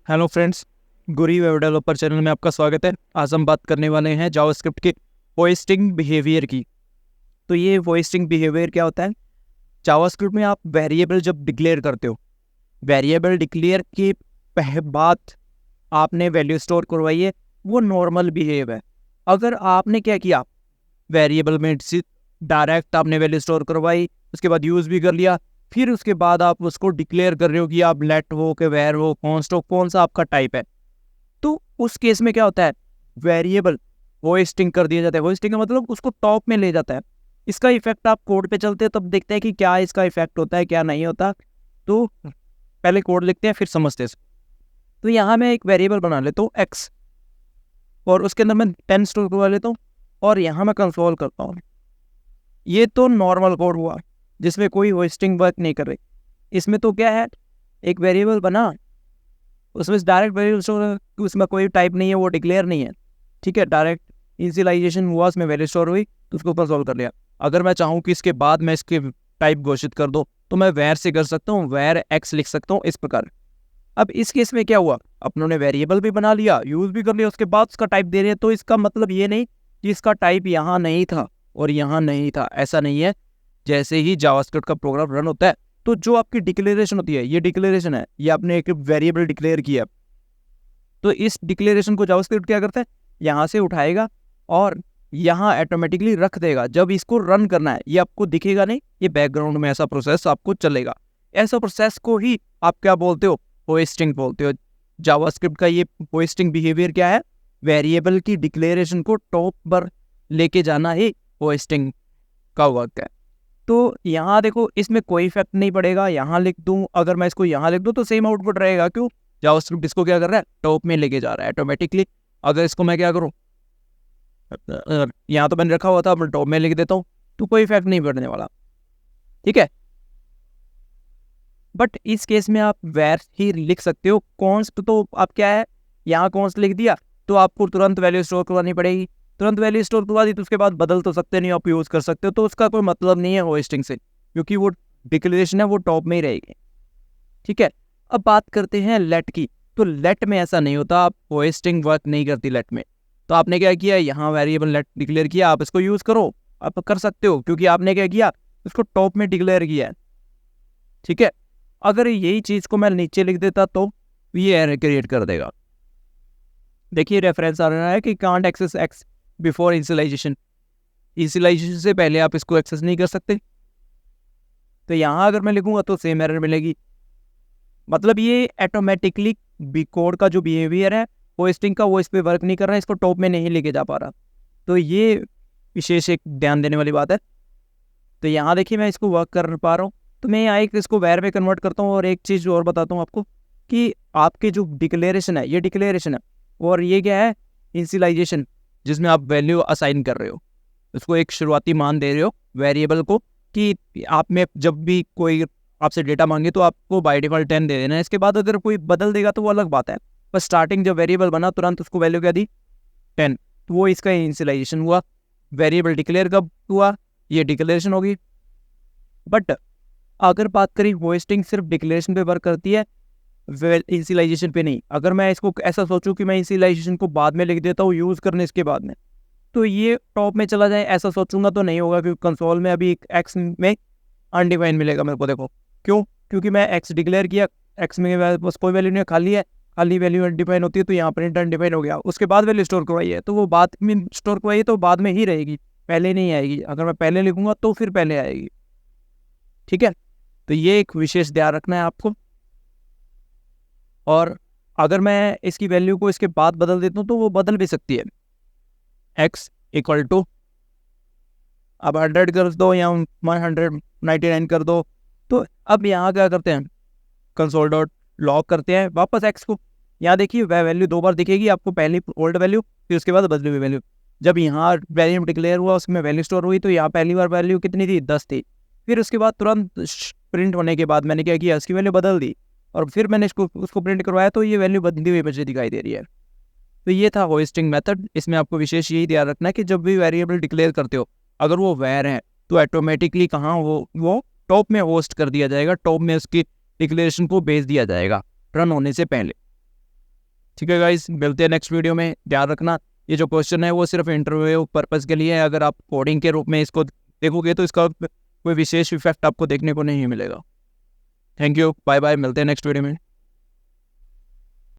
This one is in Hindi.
हेलो फ्रेंड्स, गुरी वेब डेवलपर चैनल में आपका स्वागत है। आज हम बात करने वाले हैं जावास्क्रिप्ट के होस्टिंग बिहेवियर की। तो ये होस्टिंग बिहेवियर क्या होता है? जावास्क्रिप्ट में आप वेरिएबल जब डिक्लेयर करते हो, वेरिएबल डिक्लेयर के बाद आपने वैल्यू स्टोर करवाई है, वो नॉर्मल बिहेव है। अगर आपने क्या किया, वेरिएबल में डायरेक्ट आपने वैल्यू स्टोर करवाई, उसके बाद यूज़ भी कर लिया, फिर उसके बाद आप उसको डिक्लेयर कर रहे हो कि आप लेट हो कि वेर हो, कॉन्स्ट हो, कौन सा आपका टाइप है, तो उस केस में क्या होता है, वेरिएबल होस्टिंग कर दिया जाता है। होस्टिंग का मतलब उसको टॉप में ले जाता है। इसका इफेक्ट आप कोड पे चलते हैं तब देखते हैं कि क्या इसका इफेक्ट होता है क्या नहीं होता। तो पहले कोड लिखते हैं फिर समझते हैं। तो यहाँ मैं एक वेरिएबल बना लेता हूँ एक्स, और उसके अंदर मैं 10 स्टोर करवा लेता हूँ, और यहाँ मैं कंसोल करता हूँ। ये तो नॉर्मल कोड हुआ जिसमें कोई होस्टिंग वर्क नहीं कर रही। इसमें तो क्या है, एक वेरिएबल बना, उसमें डायरेक्ट वैल्यू स्टोर, उसमें कोई टाइप नहीं है, वो डिक्लेयर नहीं है, ठीक है। डायरेक्ट इनिशियलाइजेशन हुआ, उसमें वैल्यू स्टोर हुई, तो उसको ऊपर सॉल्व कर लिया। अगर मैं चाहूँ कि इसके बाद मैं इसके टाइप घोषित कर दूँ तो मैं वैर से कर सकता हूँ, वैर एक्स लिख सकता हूँ इस प्रकार। अब इस केस में क्या हुआ, अपनों ने वेरिएबल भी बना लिया, यूज भी कर लिया, उसके बाद उसका टाइप दे रहे हैं। तो इसका मतलब ये नहीं कि इसका टाइप यहाँ नहीं था और यहाँ नहीं था, ऐसा नहीं है। जैसे ही जावास्क्रिप्ट का प्रोग्राम रन होता है तो जो आपकी डिक्लेरेशन होती है, ये डिक्लेरेशन है, ये आपने एक वेरिएबल डिक्लेयर किया, तो इस डिक्लेरेशन को जावास्क्रिप्ट क्या करता है, यहाँ से उठाएगा और यहाँ ऑटोमेटिकली रख देगा। जब इसको रन करना है ये आपको दिखेगा नहीं, ये बैकग्राउंड में ऐसा प्रोसेस आपको चलेगा। ऐसा प्रोसेस को ही आप क्या बोलते हो, होस्टिंग बोलते हो। जावास्क्रिप्ट का ये होस्टिंग बिहेवियर क्या है, वेरिएबल की डिक्लेरेशन को टॉप पर लेके जाना ही होस्टिंग का वर्क है। तो यहाँ देखो, इसमें कोई इफेक्ट नहीं पड़ेगा। यहाँ लिख दूँ, अगर मैं इसको यहाँ लिख दूँ तो सेम आउटपुट रहेगा। क्यों, जावास्क्रिप्ट इसको क्या कर रहा है, टॉप में लेके जा रहा है ऑटोमेटिकली। अगर इसको मैं क्या करूँ, यहाँ तो मैंने रखा हुआ था, मैं टॉप में लिख देता हूँ, तो कोई इफेक्ट नहीं पड़ने वाला, ठीक है। बट इस केस में आप वैर ही लिख सकते हो। कॉन्स्ट तो आप क्या है, यहाँ कॉन्स्ट लिख दिया तो आपको तुरंत वैल्यू स्टोर करवानी पड़ेगी। तुरंत वैल्यू स्टोर करवा दी तो उसके बाद बदल तो सकते नहीं, आप यूज़ कर सकते हो, तो उसका कोई मतलब नहीं है होस्टिंग से, क्योंकि वो डिक्लेरेशन है वो टॉप में ही रहेगी, ठीक है। अब बात करते हैं लेट की। तो लेट में ऐसा नहीं होता, आप होस्टिंग वर्क नहीं करती लेट में। तो आपने क्या किया, यहाँ वेरिएबल लेट डिक्लेयर किया, आप इसको यूज़ करो, आप कर सकते हो, क्योंकि आपने क्या किया, इसको टॉप में डिक्लेयर किया है, ठीक है। अगर यही चीज़ को मैं नीचे लिख देता तो ये एरर क्रिएट कर देगा। देखिए रेफरेंस आ रहा है कि can't access x before initialisation, initialisation से पहले आप इसको एक्सेस नहीं कर सकते। तो यहाँ अगर मैं लिखूंगा तो सेम एरर मिलेगी। मतलब ये ऑटोमेटिकली बी कोड का जो बिहेवियर है होस्टिंग का, वो इस पर वर्क नहीं कर रहा है, इसको टॉप में नहीं लेके जा पा रहा। तो ये विशेष एक ध्यान देने वाली बात है। तो यहाँ देखिए मैं इसको वर्क कर पा रहा हूँ, तो मैं यहाँ एक इसको वैर में कन्वर्ट करता हूँ। और एक चीज़ और बताता हूँ आपको कि आपकी जो डिक्लेरेशन है, ये डिक्लेरेशन है, और ये क्या है, इनिशियलाइजेशन, जिसमें आप वैल्यू असाइन कर रहे हो, उसको एक शुरुआती मान दे रहे हो वेरिएबल को, कि आप में जब भी कोई आपसे डेटा मांगे तो आपको बाय डिफॉल्ट 10 दे देना है। इसके बाद अगर कोई बदल देगा तो वो अलग बात है, पर स्टार्टिंग जब वेरिएबल बना तुरंत उसको वैल्यू क्या दी, 10। तो वो इसका इनिशियलाइजेशन हुआ। वेरिएबल डिक्लेयर कब हुआ, ये डिक्लेरेशन होगी। बट अगर बात करें, होस्टिंग सिर्फ डिक्लेरेशन पे वर्क करती है, इनिशियलाइजेशन पे नहीं। अगर मैं इसको ऐसा सोचूं कि मैं इनिशियलाइजेशन को बाद में लिख देता हूँ यूज़ करने इसके बाद में, तो ये टॉप में चला जाए, ऐसा सोचूंगा तो नहीं होगा, क्योंकि कंसोल में अभी एक एक्स में अनडिफाइंड मिलेगा मेरे को। देखो क्यों, क्योंकि मैं एक्स डिक्लेयर किया, एक्स में बस कोई वैल्यू नहीं है, खाली है, खाली वैल्यू अनडिफाइंड होती है, तो यहाँ प्रिंट अनडिफाइंड हो गया। उसके बाद वैल्यू स्टोर करवाई है, तो वो बाद में स्टोर करवाई है तो बाद में ही रहेगी, पहले नहीं आएगी। अगर मैं पहले लिखूंगा तो फिर पहले आएगी, ठीक है। तो ये एक विशेष ध्यान रखना है आपको। और अगर मैं इसकी वैल्यू को इसके बाद बदल देता हूँ तो वो बदल भी सकती है। एक्स इक्वल टू अब 100 कर दो या 199 कर दो। तो अब यहाँ क्या करते हैं, कंसोल डॉट लॉग करते हैं वापस एक्स को। यहाँ देखिए वह वैल्यू 2 बार दिखेगी आपको, पहली ओल्ड वैल्यू फिर उसके बाद बदली हुई वैल्यू। जब यहाँ वैल्यू डिक्लेयर हुआ उसमें वैल्यू स्टोर हुई, तो यहाँ पहली बार वैल्यू कितनी थी, 10 थी। फिर उसके बाद तुरंत प्रिंट होने के बाद मैंने क्या किया, इसकी वैल्यू बदल दी, और फिर मैंने उसको प्रिंट करवाया, तो ये वैल्यू बदली हुई मुझे दिखाई दे रही है। तो ये था होस्टिंग मेथड। इसमें आपको विशेष यही ध्यान रखना है कि जब भी वेरिएबल डिक्लेयर करते हो, अगर वो वैर है तो ऑटोमेटिकली कहाँ वो टॉप में होस्ट कर दिया जाएगा, टॉप में उसकी डिक्लेरेशन को भेज दिया जाएगा रन होने से पहले। ठीक है गाइस, मिलते हैं नेक्स्ट वीडियो में। ध्यान रखना ये जो क्वेश्चन है वो सिर्फ इंटरव्यू पर्पज़ के लिए है। अगर आप कोडिंग के रूप में इसको देखोगे तो इसका कोई विशेष इफेक्ट आपको देखने को नहीं मिलेगा। थैंक यू, बाय बाय, मिलते हैं नेक्स्ट वीडियो में।